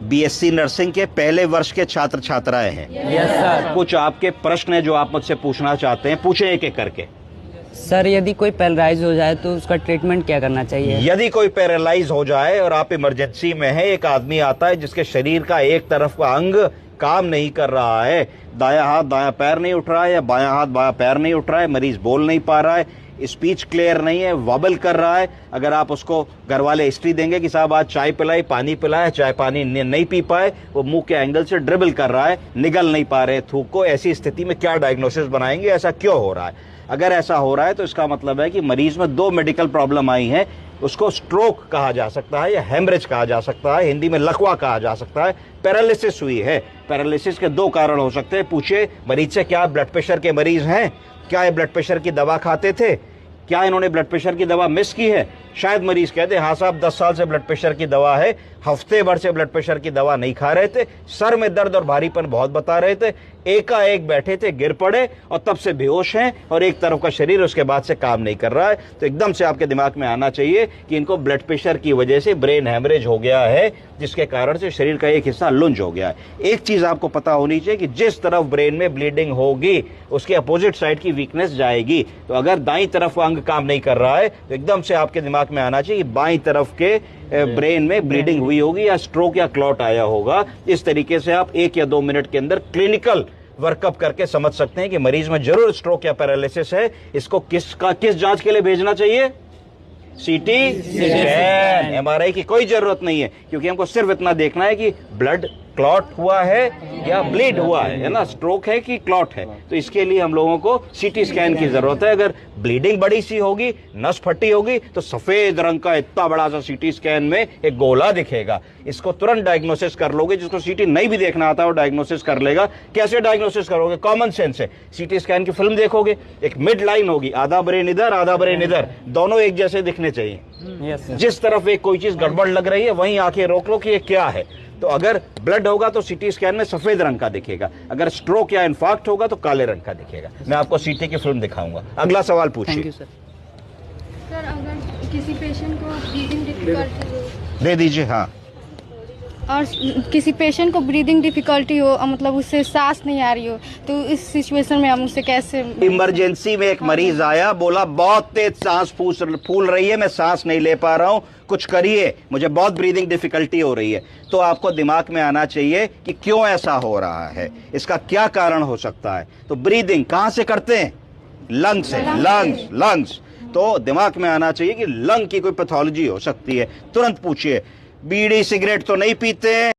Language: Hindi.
बीएससी नर्सिंग के पहले वर्ष के छात्र छात्राएं हैं। Yes sir. कुछ आपके प्रश्न हैं जो आप मुझसे पूछना चाहते हैं, पूछें एक एक करके। सर यदि कोई पैरालाइज हो जाए तो उसका ट्रीटमेंट क्या करना चाहिए? यदि कोई पैरालाइज हो जाए और आप इमरजेंसी में है, एक आदमी आता है जिसके शरीर का एक तरफ का अंग काम नहीं कर रहा है, दायां हाथ दायां पैर नहीं उठ रहा है या बायां हाथ बायां पैर नहीं उठ रहा है, मरीज बोल नहीं पा रहा है, स्पीच क्लियर नहीं है, वॉबल कर रहा है, अगर आप उसको घर वाले हिस्ट्री देंगे कि साहब आज चाय पिलाई, पानी पिलाया, चाय पानी नहीं पी पाए, वो मुंह के एंगल से ड्रिबल कर रहा है, निगल नहीं पा रहे थूक को, ऐसी स्थिति में क्या डायग्नोसिस बनाएंगे, ऐसा क्यों हो रहा है? अगर ऐसा हो रहा है तो इसका मतलब है कि मरीज में दो मेडिकल प्रॉब्लम आई हैं, उसको स्ट्रोक कहा जा सकता है या हेमरेज कहा जा सकता है, हिंदी में लकवा कहा जा सकता है, पैरालिसिस हुई है। पैरालिसिस के दो कारण हो सकते हैं। पूछे मरीज से, क्या ब्लड प्रेशर के मरीज हैं? क्या ये ब्लड प्रेशर की दवा खाते थे? क्या इन्होंने ब्लड प्रेशर की दवा मिस की है? शायद मरीज कहते हाँ साहब 10 साल से ब्लड प्रेशर की दवा है, हफ्ते भर से ब्लड प्रेशर की दवा नहीं खा रहे थे, सर में दर्द और भारीपन बहुत बता रहे थे, एकाएक बैठे थे, गिर पड़े और तब से बेहोश हैं और एक तरफ का शरीर उसके बाद से काम नहीं कर रहा है। तो एकदम से आपके दिमाग में आना चाहिए कि इनको ब्लड प्रेशर की वजह से ब्रेन हैमरेज हो गया है, जिसके कारण से शरीर का एक हिस्सा लुंज हो गया है। एक चीज आपको पता होनी चाहिए कि जिस तरफ ब्रेन में ब्लीडिंग होगी उसके अपोजिट साइड की वीकनेस जाएगी। तो अगर दाईं तरफ अंग काम नहीं कर रहा है तो एकदम से आपके दिमाग में आना चाहिए कि बाईं तरफ के ब्रेन में ब्लीडिंग हुई होगी या स्ट्रोक या क्लॉट आया होगा। इस तरीके से आप 1 या 2 मिनट के अंदर क्लिनिकल वर्कअप करके समझ सकते हैं कि मरीज में जरूर स्ट्रोक या पैरालिसिस है। इसको किस जांच के लिए भेजना चाहिए? सीटी स्कैन, एमआरआई की कोई जरूरत नहीं है, क्योंकि हमको सिर्फ इतना देखना है कि ब्लड क्लॉट हुआ है या ब्लीड हुआ है ना, स्ट्रोक है कि क्लॉट है। तो इसके लिए हम लोगों को सीटी स्कैन की जरूरत है। अगर ब्लीडिंग बड़ी सी होगी, नस फटी होगी, तो सफेद रंग का इतना बड़ा सा सीटी स्कैन में एक गोला दिखेगा, इसको तुरंत डायग्नोसिस कर लोगे। जिसको सीटी नहीं भी देखना आता वो डायग्नोसिस कर लेगा। कैसे डायग्नोसिस करोगे? कॉमन सेंस है। सीटी स्कैन की फिल्म देखोगे, एक मिड लाइन होगी, आधा ब्रेन इधर आधा ब्रेन इधर, दोनों एक जैसे दिखने चाहिए। जिस तरफ एक कोई चीज गड़बड़ लग रही है वहीं आंखें रोक लो कि ये क्या है। तो अगर ब्लड होगा तो सीटी स्कैन में सफेद रंग का दिखेगा, अगर स्ट्रोक या इन्फार्क्ट होगा तो काले रंग का दिखेगा। मैं आपको सीटी की फिल्म दिखाऊंगा। अगला सवाल पूछिए। सर अगर किसी पेशेंट को ब्रीदिंग डिफिकल्टी दे दीजिए। हाँ, और किसी पेशेंट को ब्रीदिंग डिफिकल्टी हो, मतलब उससे सांस नहीं आ रही हो, तो इस सिचुएशन में हम उससे कैसे? इमरजेंसी में एक मरीज आया, बोला बहुत तेज सांस फूल रही है, मैं सांस नहीं ले पा रहा हूं, कुछ करिए, मुझे बहुत ब्रीदिंग डिफिकल्टी हो रही है। तो आपको दिमाग में आना चाहिए कि क्यों ऐसा हो रहा है, इसका क्या कारण हो सकता है। तो ब्रीदिंग कहां से करते हैं? लंग से। लंग्स। तो दिमाग में आना चाहिए कि लंग की कोई पैथोलॉजी हो सकती है। तुरंत पूछिए, बीड़ी सिगरेट तो नहीं पीते हैं?